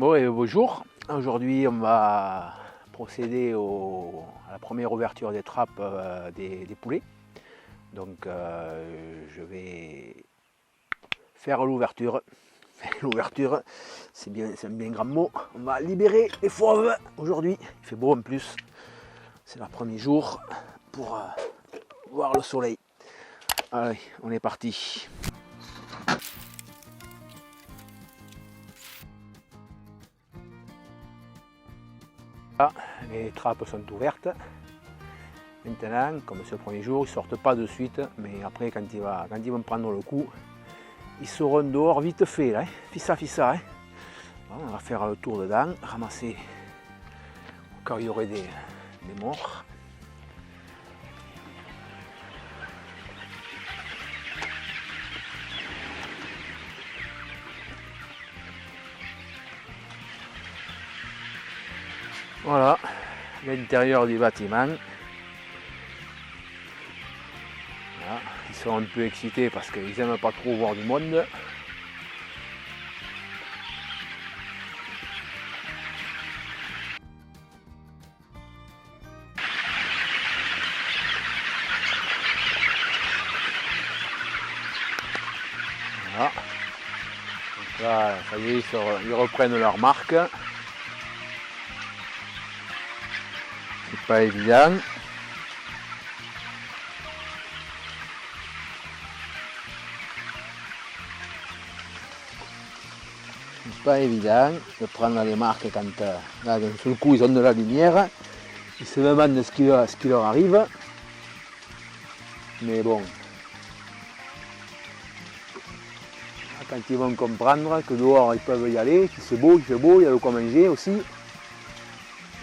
Bon et bonjour, aujourd'hui on va procéder à la première ouverture des trappes des poulets. Donc je vais faire l'ouverture. L'ouverture, c'est un bien grand mot. On va libérer les fauves aujourd'hui. Il fait beau en plus. C'est leur premier jour pour voir le soleil. Allez, on est parti. Là, les trappes sont ouvertes. Maintenant, comme c'est le premier jour, ils ne sortent pas de suite, mais après, quand ils vont prendre le coup, ils seront dehors vite fait, là, hein. Fissa. Hein. Bon, on va faire le tour dedans, ramasser au cas où il y aurait des morts. Voilà, l'intérieur du bâtiment. Voilà, ils sont un peu excités parce qu'ils n'aiment pas trop voir du monde. Voilà. Donc là, ça y est, ils reprennent leur marque. C'est pas évident. C'est pas évident de prendre les marques quand là, d'un seul coup ils ont de la lumière. Ils se demandent ce qui leur arrive. Mais bon, quand ils vont comprendre que dehors ils peuvent y aller, qu'il fait beau, il y a de quoi manger aussi,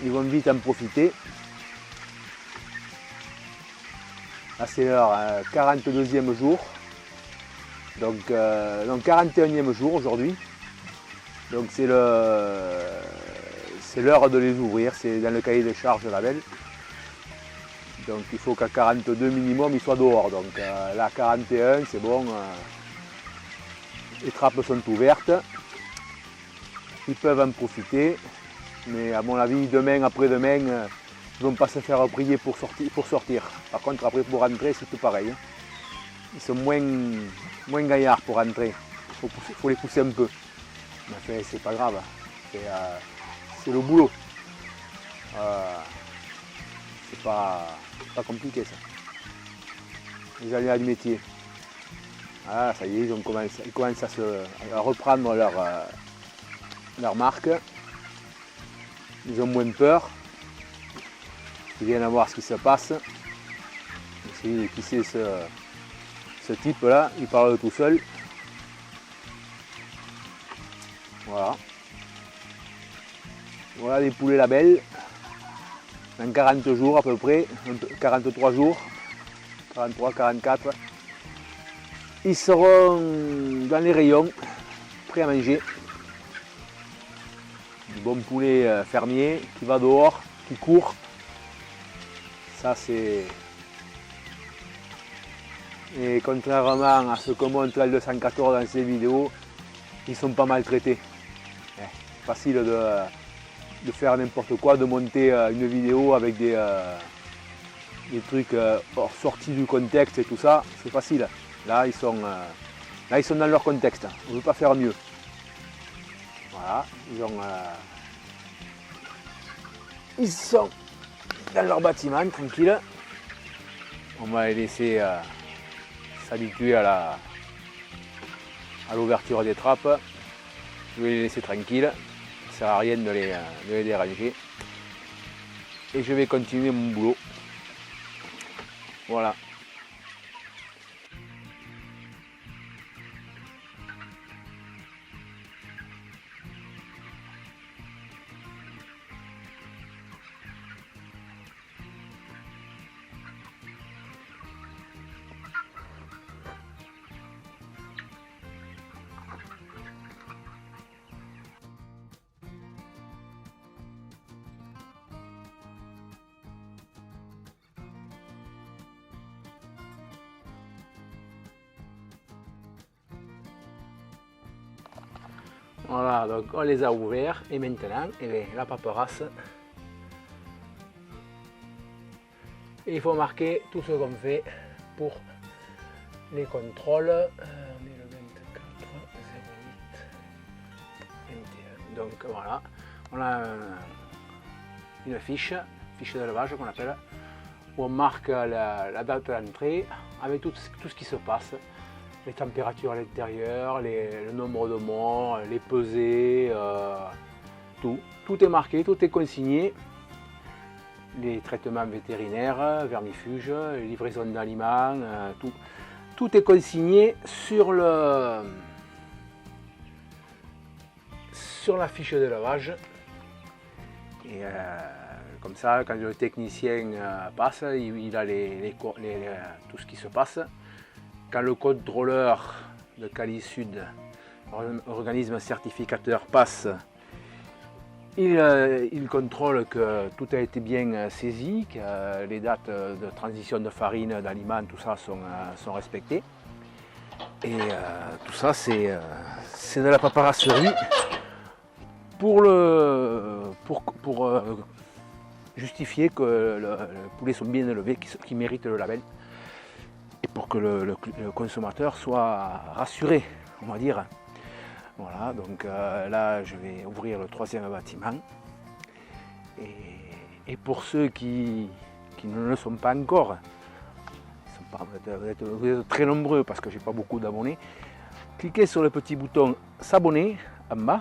ils vont vite en profiter. Là c'est leur 42e jour, donc 41e jour aujourd'hui. Donc c'est l'heure de les ouvrir, c'est dans le cahier des charges de la belle. Donc il faut qu'à 42 minimum ils soient dehors. Donc là 41 c'est bon. Les trappes sont ouvertes, ils peuvent en profiter, mais à mon avis demain, après-demain, ils ne vont pas se faire prier pour sortir. Par contre après pour rentrer c'est tout pareil. Ils sont moins gaillards pour rentrer, il faut les pousser un peu. Mais enfin, c'est pas grave, c'est le boulot. C'est pas compliqué ça. Les aléas du métier. Ah, ça y est, ils commencent à reprendre leur marque. Ils ont moins peur. Ils viennent à voir ce qui se passe. Essayez de pisser ce type-là, il parle tout seul. Voilà. Voilà les poulets labels. Dans 40 jours à peu près, 43 jours, 43, 44. Ils seront dans les rayons, prêts à manger. Du bon poulet fermier qui va dehors, qui court. Ça c'est... Et contrairement à ce que montre la 214 dans ses vidéos, ils sont pas maltraités. C'est facile de faire n'importe quoi, de monter une vidéo avec des trucs sortis du contexte et tout ça, c'est facile. Là ils sont dans leur contexte, on ne veut pas faire mieux. Voilà, ils sont dans leur bâtiment, tranquille. On va les laisser s'habituer à l'ouverture des trappes. Je vais les laisser tranquilles, ça ne sert à rien de les déranger. Et je vais continuer mon boulot. Voilà. Voilà, donc on les a ouverts et maintenant, eh bien, la paperasse. Et il faut marquer tout ce qu'on fait pour les contrôles. On est le 24 08 21. Donc voilà, on a une fiche d'élevage qu'on appelle, où on marque la date d'entrée avec tout ce qui se passe. Les températures à l'intérieur, le nombre de morts, les pesées, tout est marqué, tout est consigné. Les traitements vétérinaires, vermifuges, les livraisons d'aliments, tout est consigné sur la fiche d'élevage. Et comme ça, quand le technicien passe, il a tout ce qui se passe. Quand le contrôleur de Cali Sud, organisme certificateur, passe, il contrôle que tout a été bien saisi, que les dates de transition de farine, d'aliments, tout ça sont respectées. Et tout ça, c'est de la paperasserie pour justifier que les poulets sont bien élevés, qu'ils méritent le label. Et pour que le consommateur soit rassuré, on va dire. Voilà, donc là je vais ouvrir le troisième bâtiment. Et pour ceux qui ne le sont pas encore, vous êtes très nombreux parce que j'ai pas beaucoup d'abonnés, cliquez sur le petit bouton s'abonner en bas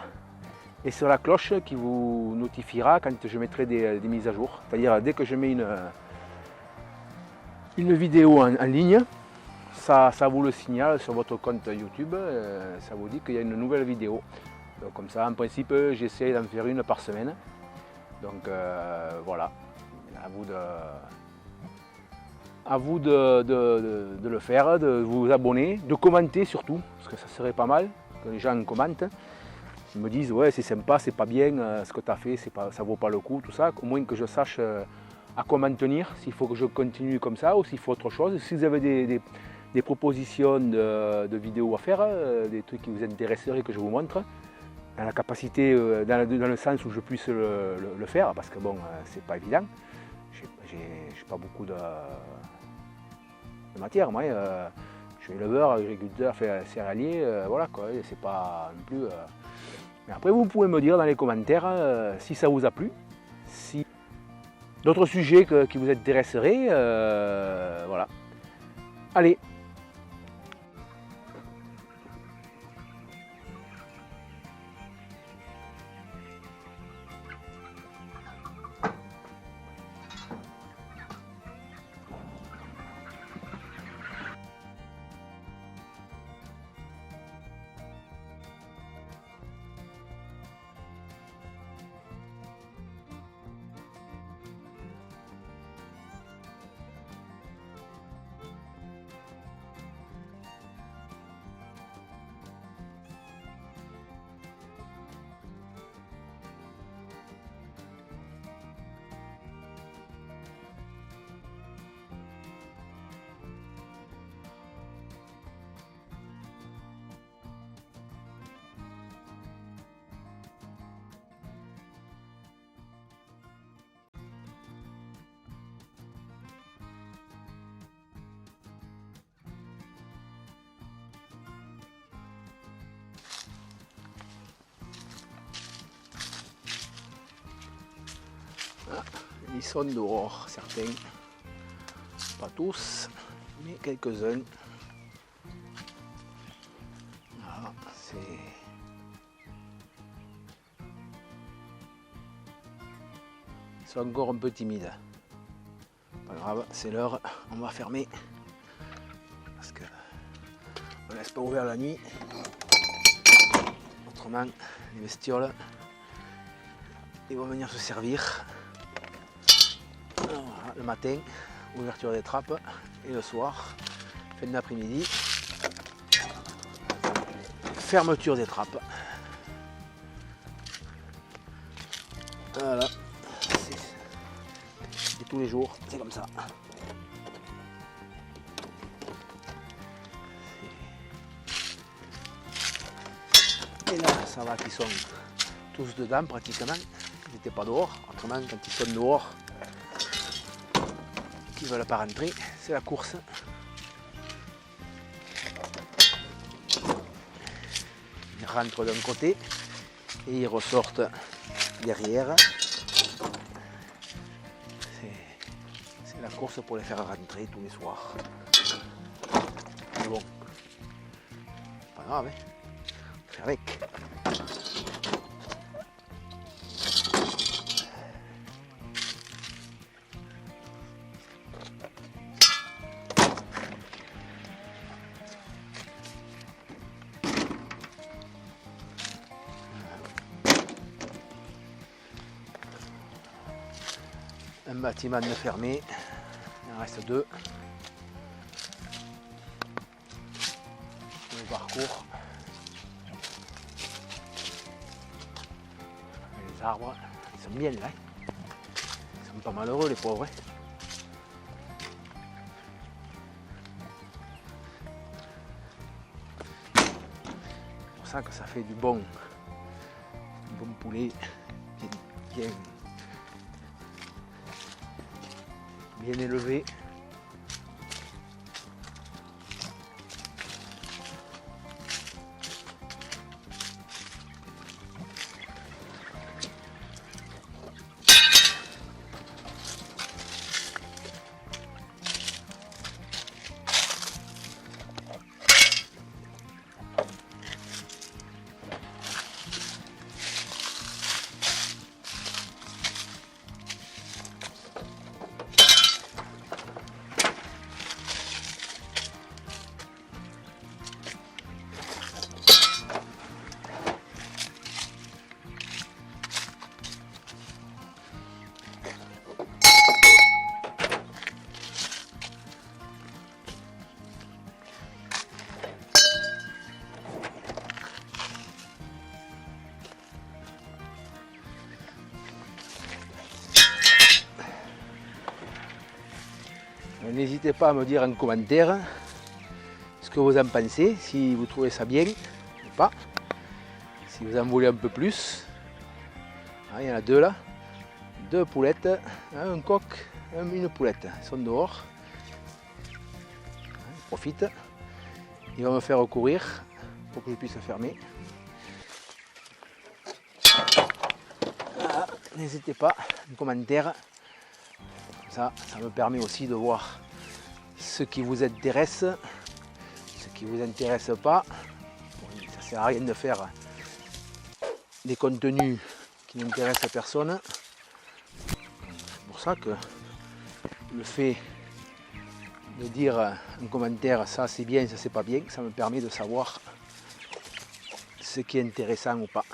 et sur la cloche qui vous notifiera quand je mettrai des mises à jour. C'est-à-dire dès que je mets une vidéo en ligne, ça vous le signale sur votre compte YouTube, ça vous dit qu'il y a une nouvelle vidéo. Donc comme ça, en principe, j'essaie d'en faire une par semaine. Donc voilà, à vous de le faire, de vous abonner, de commenter surtout, parce que ça serait pas mal que les gens commentent. Ils me disent ouais c'est sympa, c'est pas bien, ce que tu as fait, ça vaut pas le coup, tout ça. Au moins que je sache à quoi m'en tenir, s'il faut que je continue comme ça ou s'il faut autre chose. Si vous avez des propositions de vidéos à faire, des trucs qui vous intéresseraient que je vous montre, dans la capacité, dans le sens où je puisse le faire, parce que bon, c'est pas évident. J'ai pas beaucoup de matière, moi. Je suis éleveur, agriculteur, céréalier, voilà quoi, c'est pas non plus. Mais après, vous pouvez me dire dans les commentaires si ça vous a plu, si d'autres sujets qui vous intéresseraient, voilà. Allez. Ils sont dehors, certains, pas tous, mais quelques-uns. Voilà, ils sont encore un peu timides. Pas grave, c'est l'heure, on va fermer. Parce que on ne laisse pas ouvert la nuit. Autrement, les bestioles, ils vont venir se servir. Voilà, le matin, ouverture des trappes, et le soir, fin d'après-midi, fermeture des trappes. Voilà, c'est tous les jours, c'est comme ça. Et là, ça va qu'ils sont tous dedans pratiquement. Ils n'étaient pas dehors. Autrement, quand ils sont dehors, qu'ils ne veulent pas rentrer, c'est la course. Ils rentrent d'un côté et ils ressortent derrière. C'est la course pour les faire rentrer tous les soirs. Mais bon, pas grave, hein. On fait avec. Un bâtiment de fermé, il en reste deux. Le parcours, les arbres, ils sont bien là. Ils sont pas malheureux les pauvres. C'est pour ça que ça fait du bon poulet bien élevé. N'hésitez pas à me dire en commentaire ce que vous en pensez, si vous trouvez ça bien ou pas, si vous en voulez un peu plus. Ah, il y en a deux là, deux poulettes, un coq, une poulette, ils sont dehors. Ils profitent, ils vont me faire courir pour que je puisse fermer. Voilà. N'hésitez pas, en commentaire. Ça me permet aussi de voir ce qui vous intéresse, ce qui ne vous intéresse pas. Bon, ça ne sert à rien de faire des contenus qui n'intéressent personne. C'est pour ça que le fait de dire en commentaire ça c'est bien, ça c'est pas bien, ça me permet de savoir ce qui est intéressant ou pas.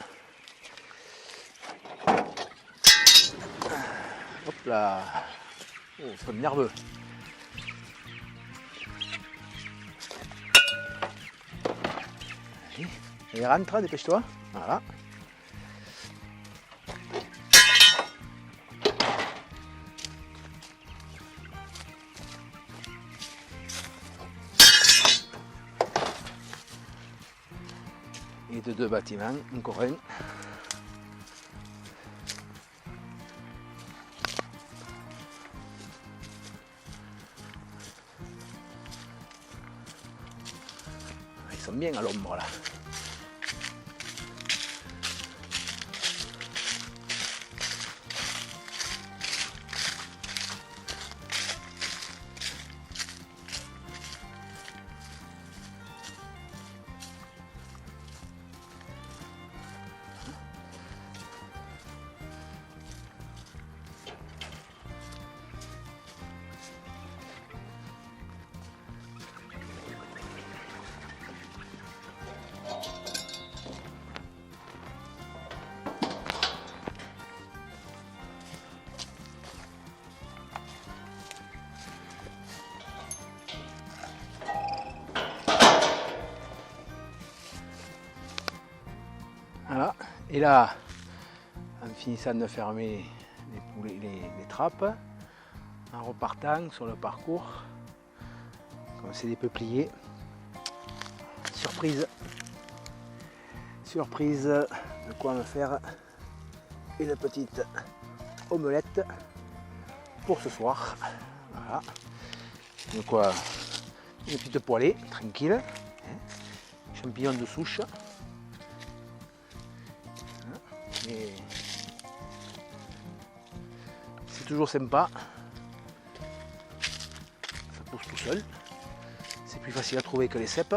Hop là. Oh, c'est comme nerveux. Allez, rentre, dépêche-toi. Voilà. Et de deux bâtiments, encore un. Ils sont bien à l'ombre là. Voilà, et là, en finissant de fermer les trappes, en repartant sur le parcours, comme c'est des peupliers, surprise, surprise, de quoi me faire une petite omelette pour ce soir. Voilà. De quoi une petite poêlée, tranquille. Champignons de souche. Et c'est toujours sympa. Ça pousse tout seul. C'est plus facile à trouver que les cèpes.